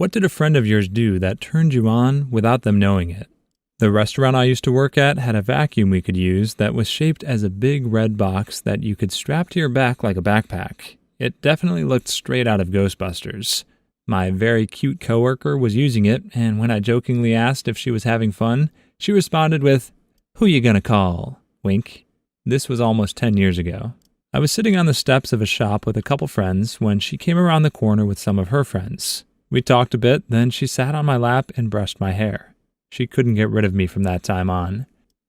What did a friend of yours do that turned you on without them knowing it? The restaurant I used to work at had a vacuum we could use that was shaped as a big red box that you could strap to your back like a backpack. It definitely looked straight out of Ghostbusters. My very cute coworker was using it, and when I jokingly asked if she was having fun, she responded with, "Who you gonna call?" Wink. This was almost 10 years ago. I was sitting on the steps of a shop with a couple friends when she came around the corner with some of her friends. We talked a bit, then she sat on my lap and brushed my hair. She couldn't get rid of me from that time on.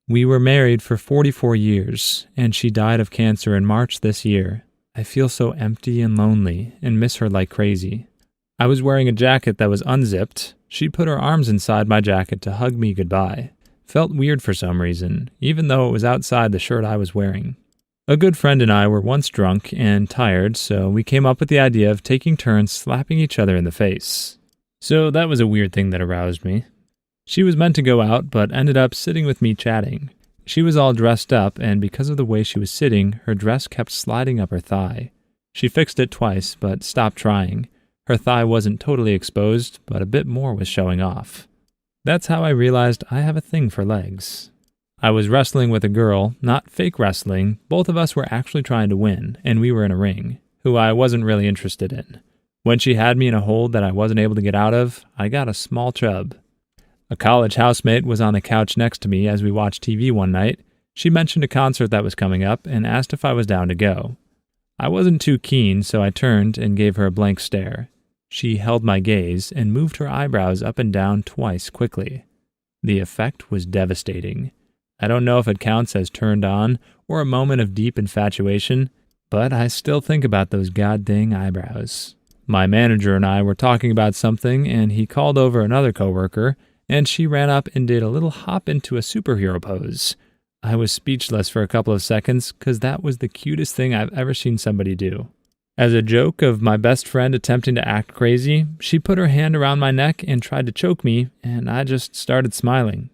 We were married for 44 years, and she died of cancer in March this year. I feel so empty and lonely and miss her like crazy. I was wearing a jacket that was unzipped. She put her arms inside my jacket to hug me goodbye. Felt weird for some reason, even though it was outside the shirt I was wearing. A good friend and I were once drunk and tired, so we came up with the idea of taking turns slapping each other in the face. So that was a weird thing that aroused me. She was meant to go out, but ended up sitting with me chatting. She was all dressed up, and because of the way she was sitting, her dress kept sliding up her thigh. She fixed it twice, but stopped trying. Her thigh wasn't totally exposed, but a bit more was showing off. That's how I realized I have a thing for legs. I was wrestling with a girl, not fake wrestling. Both of us were actually trying to win, and we were in a ring, who I wasn't really interested in. When she had me in a hold that I wasn't able to get out of, I got a small chub. A college housemate was on the couch next to me as we watched TV one night. She mentioned a concert that was coming up and asked if I was down to go. I wasn't too keen, so I turned and gave her a blank stare. She held my gaze and moved her eyebrows up and down twice quickly. The effect was devastating. I don't know if it counts as turned on or a moment of deep infatuation, but I still think about those goddamn eyebrows. My manager and I were talking about something, and he called over another coworker, and she ran up and did a little hop into a superhero pose. I was speechless for a couple of seconds because that was the cutest thing I've ever seen somebody do. As a joke of my best friend attempting to act crazy, she put her hand around my neck and tried to choke me, and I just started smiling.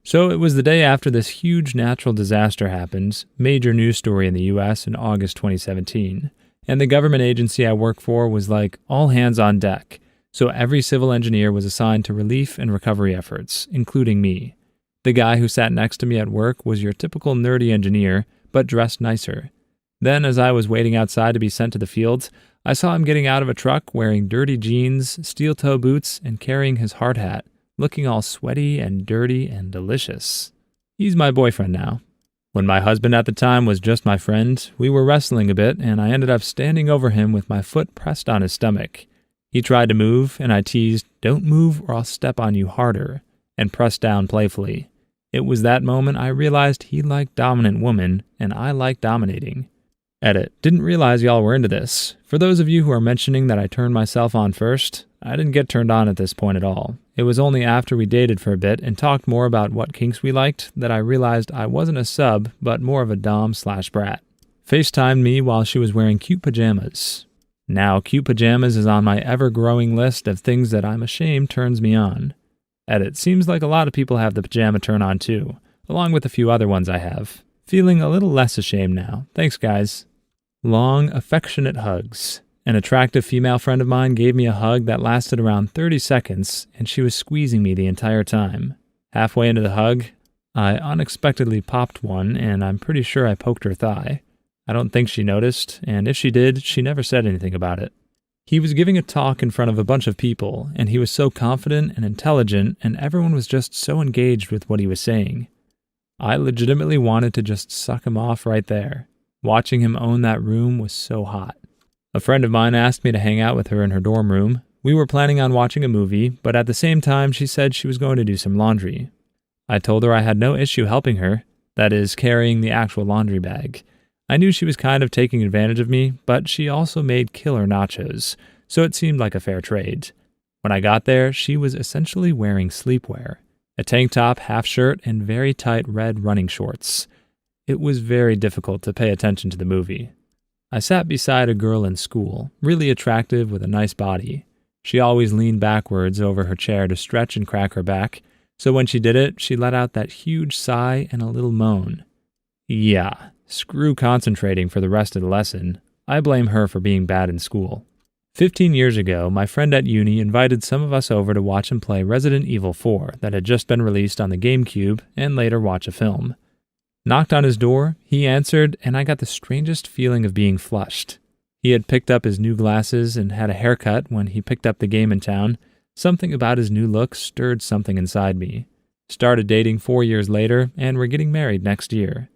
So it was the day after this huge natural disaster happened, major news story in the US in August 2017, and the government agency I work for was like all hands on deck. So every civil engineer was assigned to relief and recovery efforts, including me. The guy who sat next to me at work was your typical nerdy engineer, but dressed nicer. Then, as I was waiting outside to be sent to the fields, I saw him getting out of a truck wearing dirty jeans, steel-toe boots, and carrying his hard hat, looking all sweaty and dirty and delicious. He's my boyfriend now. When my husband at the time was just my friend, we were wrestling a bit, and I ended up standing over him with my foot pressed on his stomach. He tried to move, and I teased, "Don't move or I'll step on you harder," and pressed down playfully. It was that moment I realized he liked dominant women, and I liked dominating. Edit. Didn't realize y'all were into this. For those of you who are mentioning that I turned myself on first, I didn't get turned on at this point at all. It was only after we dated for a bit and talked more about what kinks we liked that I realized I wasn't a sub, but more of a dom/brat. FaceTimed me while she was wearing cute pajamas. Now, cute pajamas is on my ever-growing list of things that I'm ashamed turns me on. Edit. Seems like a lot of people have the pajama turn on too, along with a few other ones I have. Feeling a little less ashamed now. Thanks, guys. Long, affectionate hugs. An attractive female friend of mine gave me a hug that lasted around 30 seconds, and she was squeezing me the entire time. Halfway into the hug, I unexpectedly popped one, and I'm pretty sure I poked her thigh. I don't think she noticed, and if she did, she never said anything about it. He was giving a talk in front of a bunch of people, and he was so confident and intelligent, and everyone was just so engaged with what he was saying. I legitimately wanted to just suck him off right there. Watching him own that room was so hot. A friend of mine asked me to hang out with her in her dorm room. We were planning on watching a movie, but at the same time she said she was going to do some laundry. I told her I had no issue helping her, that is, carrying the actual laundry bag. I knew she was kind of taking advantage of me, but she also made killer nachos, so it seemed like a fair trade. When I got there, she was essentially wearing sleepwear, a tank top, half shirt, and very tight red running shorts. It was very difficult to pay attention to the movie. I sat beside a girl in school, really attractive with a nice body. She always leaned backwards over her chair to stretch and crack her back, so when she did it, she let out that huge sigh and a little moan. Yeah, screw concentrating for the rest of the lesson. I blame her for being bad in school. 15 years ago, my friend at uni invited some of us over to watch him play Resident Evil 4 that had just been released on the GameCube and later watch a film. Knocked on his door, he answered, and I got the strangest feeling of being flushed. He had picked up his new glasses and had a haircut when he picked up the game in town. Something about his new look stirred something inside me. Started dating 4 years later, and we're getting married next year.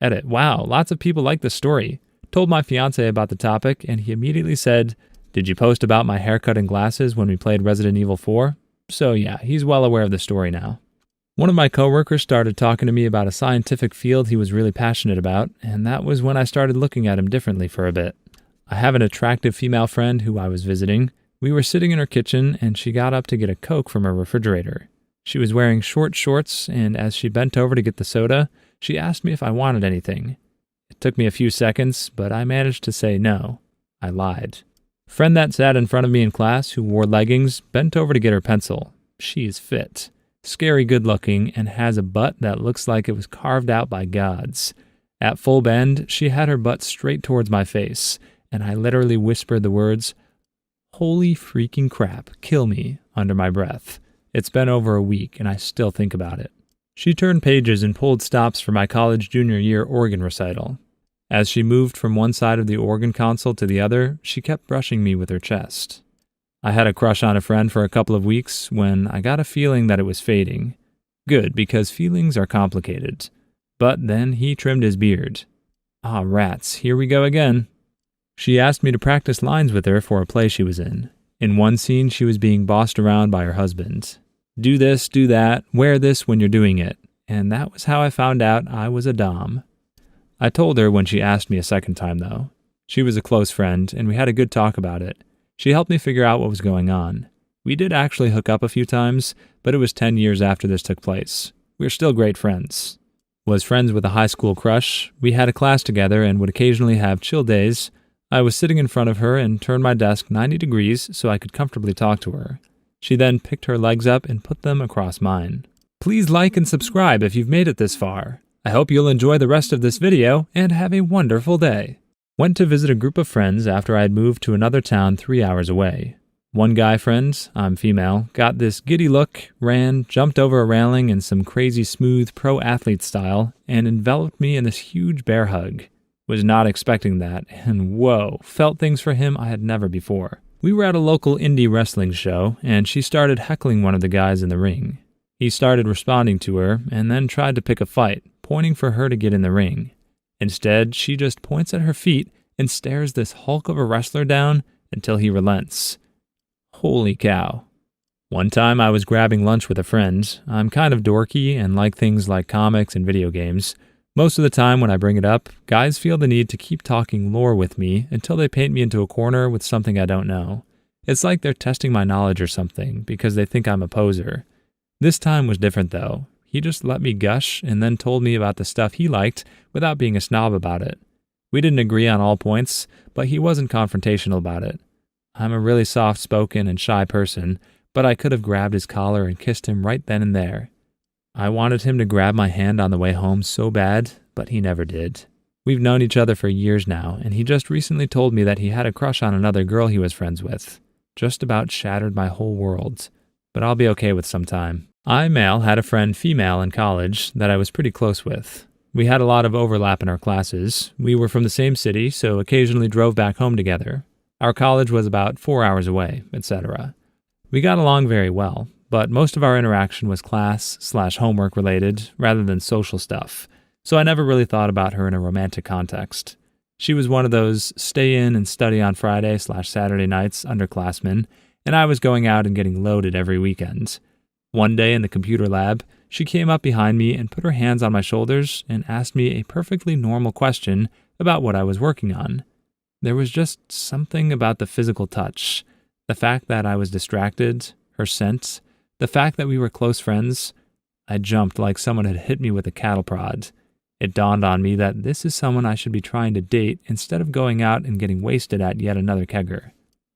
Edit. Wow, lots of people like this story. Told my fiancé about the topic, and he immediately said, "Did you post about my haircut and glasses when we played Resident Evil 4? So yeah, he's well aware of the story now. One of my coworkers started talking to me about a scientific field he was really passionate about, and that was when I started looking at him differently for a bit. I have an attractive female friend who I was visiting. We were sitting in her kitchen, and she got up to get a Coke from her refrigerator. She was wearing short shorts, and as she bent over to get the soda, she asked me if I wanted anything. It took me a few seconds, but I managed to say no. I lied. Friend that sat in front of me in class who wore leggings bent over to get her pencil. She's fit, scary good looking, and has a butt that looks like it was carved out by gods. At full bend, she had her butt straight towards my face, and I literally whispered the words, "Holy freaking crap, kill me," under my breath. It's been over a week, and I still think about it. She turned pages and pulled stops for my college junior year organ recital. As she moved from one side of the organ console to the other, she kept brushing me with her chest. I had a crush on a friend for a couple of weeks when I got a feeling that it was fading. Good, because feelings are complicated. But then he trimmed his beard. Ah, rats, here we go again. She asked me to practice lines with her for a play she was in. In one scene, she was being bossed around by her husband. Do this, do that, wear this when you're doing it. And that was how I found out I was a dom. I told her when she asked me a second time, though. She was a close friend, and we had a good talk about it. She helped me figure out what was going on. We did actually hook up a few times, but it was 10 years after this took place. We're still great friends. Was friends with a high school crush. We had a class together and would occasionally have chill days. I was sitting in front of her and turned my desk 90 degrees so I could comfortably talk to her. She then picked her legs up and put them across mine. Please like and subscribe if you've made it this far. I hope you'll enjoy the rest of this video and have a wonderful day. Went to visit a group of friends after I had moved to another town 3 hours away. One guy friend, I'm female, got this giddy look, ran, jumped over a railing in some crazy smooth pro athlete style, and enveloped me in this huge bear hug. Was not expecting that, and whoa, felt things for him I had never before. We were at a local indie wrestling show, and she started heckling one of the guys in the ring. He started responding to her, and then tried to pick a fight, pointing for her to get in the ring. Instead, she just points at her feet and stares this hulk of a wrestler down until he relents. Holy cow. One time I was grabbing lunch with a friend. I'm kind of dorky and like things like comics and video games. Most of the time when I bring it up, guys feel the need to keep talking lore with me until they paint me into a corner with something I don't know. It's like they're testing my knowledge or something because they think I'm a poser. This time was different though. He just let me gush and then told me about the stuff he liked without being a snob about it. We didn't agree on all points, but he wasn't confrontational about it. I'm a really soft-spoken and shy person, but I could have grabbed his collar and kissed him right then and there. I wanted him to grab my hand on the way home so bad, but he never did. We've known each other for years now, and he just recently told me that he had a crush on another girl he was friends with. Just about shattered my whole world, but I'll be okay with some time. I, male, had a friend, female, in college that I was pretty close with. We had a lot of overlap in our classes. We were from the same city, so occasionally drove back home together. Our college was about 4 hours away, etc. We got along very well, but most of our interaction was class/homework related rather than social stuff, so I never really thought about her in a romantic context. She was one of those stay in and study on Friday/Saturday nights underclassmen, and I was going out and getting loaded every weekend. One day in the computer lab, she came up behind me and put her hands on my shoulders and asked me a perfectly normal question about what I was working on. There was just something about the physical touch, the fact that I was distracted, her scent, the fact that we were close friends. I jumped like someone had hit me with a cattle prod. It dawned on me that this is someone I should be trying to date instead of going out and getting wasted at yet another kegger.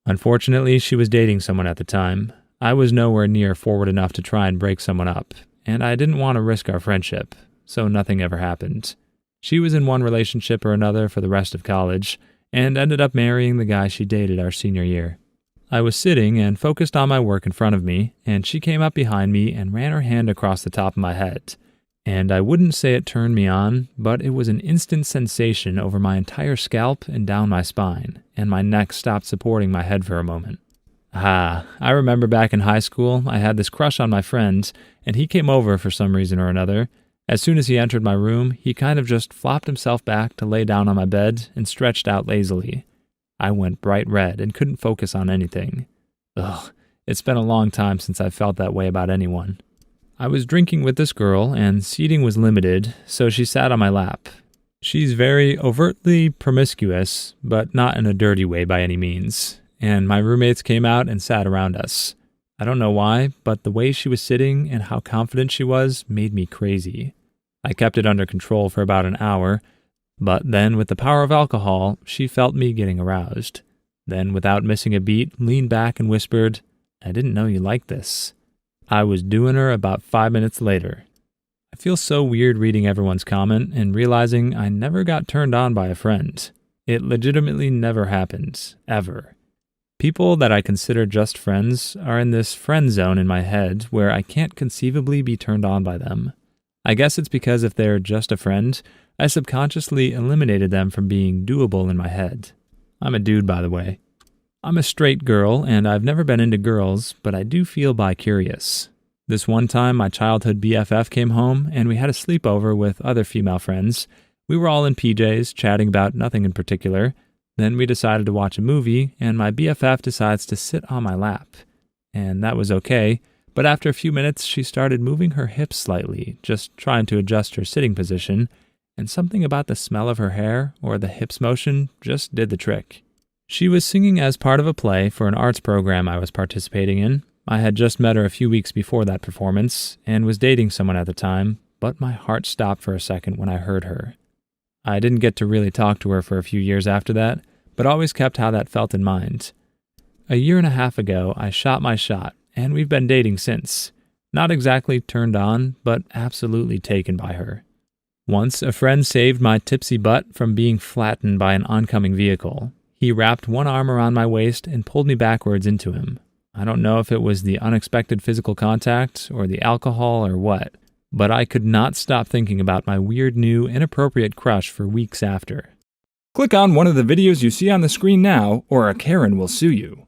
Unfortunately, she was dating someone at the time. I was nowhere near forward enough to try and break someone up, and I didn't want to risk our friendship, so nothing ever happened. She was in one relationship or another for the rest of college, and ended up marrying the guy she dated our senior year. I was sitting and focused on my work in front of me, and she came up behind me and ran her hand across the top of my head. And I wouldn't say it turned me on, but it was an instant sensation over my entire scalp and down my spine, and my neck stopped supporting my head for a moment. I remember back in high school, I had this crush on my friend, and he came over for some reason or another. As soon as he entered my room, he kind of just flopped himself back to lay down on my bed and stretched out lazily. I went bright red and couldn't focus on anything. It's been a long time since I felt that way about anyone. I was drinking with this girl, and seating was limited, so she sat on my lap. She's very overtly promiscuous, but not in a dirty way by any means, and my roommates came out and sat around us. I don't know why, but the way she was sitting and how confident she was made me crazy. I kept it under control for about an hour, but then with the power of alcohol, she felt me getting aroused. Then, without missing a beat, leaned back and whispered, "I didn't know you liked this." I was doing her about 5 minutes later. I feel so weird reading everyone's comment and realizing I never got turned on by a friend. It legitimately never happened, ever. People that I consider just friends are in this friend zone in my head where I can't conceivably be turned on by them. I guess it's because if they're just a friend, I subconsciously eliminated them from being doable in my head. I'm a dude, by the way. I'm a straight girl, and I've never been into girls, but I do feel bi-curious. This one time, my childhood BFF came home, and we had a sleepover with other female friends. We were all in PJs, chatting about nothing in particular. Then we decided to watch a movie, and my BFF decides to sit on my lap. And that was okay, but after a few minutes, she started moving her hips slightly, just trying to adjust her sitting position, and something about the smell of her hair, or the hips motion, just did the trick. She was singing as part of a play for an arts program I was participating in. I had just met her a few weeks before that performance, and was dating someone at the time, but my heart stopped for a second when I heard her. I didn't get to really talk to her for a few years after that, but always kept how that felt in mind. A year and a half ago, I shot my shot, and we've been dating since. Not exactly turned on, but absolutely taken by her. Once, a friend saved my tipsy butt from being flattened by an oncoming vehicle. He wrapped one arm around my waist and pulled me backwards into him. I don't know if it was the unexpected physical contact or the alcohol or what, but I could not stop thinking about my weird new inappropriate crush for weeks after. Click on one of the videos you see on the screen now, or a Karen will sue you.